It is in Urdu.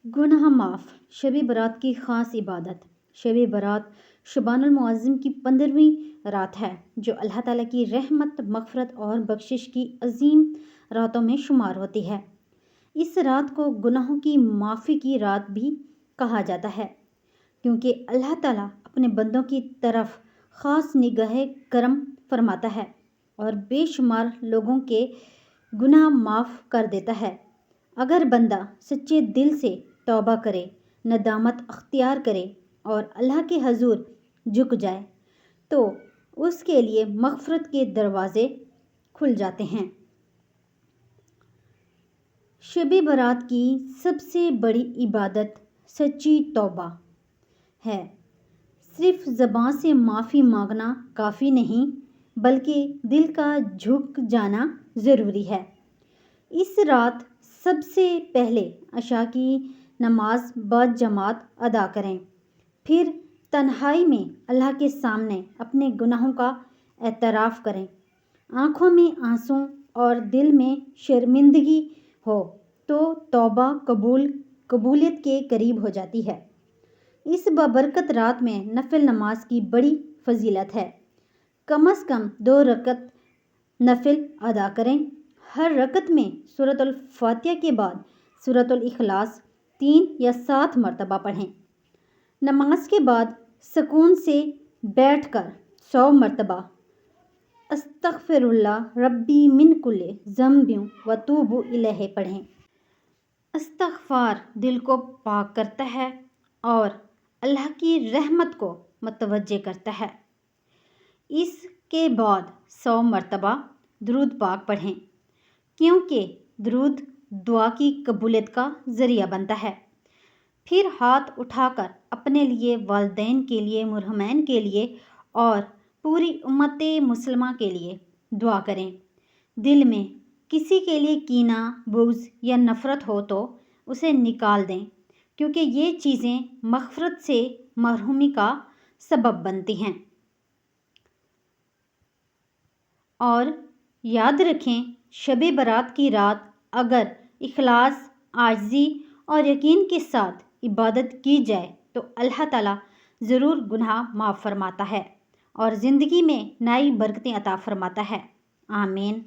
گناہ معاف، شب برات کی خاص عبادت۔ شب برات شبان المعظم کی 15ویں رات ہے جو اللہ تعالیٰ کی رحمت، مغفرت اور بخشش کی عظیم راتوں میں شمار ہوتی ہے۔ اس رات کو گناہوں کی معافی کی رات بھی کہا جاتا ہے کیونکہ اللہ تعالیٰ اپنے بندوں کی طرف خاص نگاہ کرم فرماتا ہے اور بے شمار لوگوں کے گناہ معاف کر دیتا ہے۔ اگر بندہ سچے دل سے توبہ کرے، ندامت اختیار کرے اور اللہ کے حضور جھک جائے تو اس کے لیے مغفرت کے دروازے کھل جاتے ہیں۔ شب برات کی سب سے بڑی عبادت سچی توبہ ہے۔ صرف زبان سے معافی مانگنا کافی نہیں بلکہ دل کا جھک جانا ضروری ہے۔ اس رات سب سے پہلے عشاء کی نماز باجماعت ادا کریں، پھر تنہائی میں اللہ کے سامنے اپنے گناہوں کا اعتراف کریں۔ آنکھوں میں آنسو اور دل میں شرمندگی ہو تو توبہ قبولیت کے قریب ہو جاتی ہے۔ اس بابرکت رات میں نفل نماز کی بڑی فضیلت ہے۔ کم از کم 2 رکعت نفل ادا کریں۔ ہر رکعت میں سورۃ الفاتحہ کے بعد سورۃ الاخلاص 3 یا 7 مرتبہ پڑھیں۔ نماز کے بعد سکون سے بیٹھ کر 100 مرتبہ استغفر اللہ ربی من کل ذنب واتوب الیہ پڑھیں۔ استغفار دل کو پاک کرتا ہے اور اللہ کی رحمت کو متوجہ کرتا ہے۔ اس کے بعد 100 مرتبہ درود پاک پڑھیں کیونکہ درود دعا کی قبولیت کا ذریعہ بنتا ہے۔ پھر ہاتھ اٹھا کر اپنے لیے، والدین کے لیے، مرحومین کے لیے اور پوری امت مسلمہ کے لیے دعا کریں۔ دل میں کسی کے لیے کینہ، بغض یا نفرت ہو تو اسے نکال دیں کیونکہ یہ چیزیں مغفرت سے محرومی کا سبب بنتی ہیں۔ اور یاد رکھیں، شب برات کی رات اگر اخلاص، عاجزی اور یقین کے ساتھ عبادت کی جائے تو اللہ تعالیٰ ضرور گناہ معاف فرماتا ہے اور زندگی میں نئی برکتیں عطا فرماتا ہے۔ آمین۔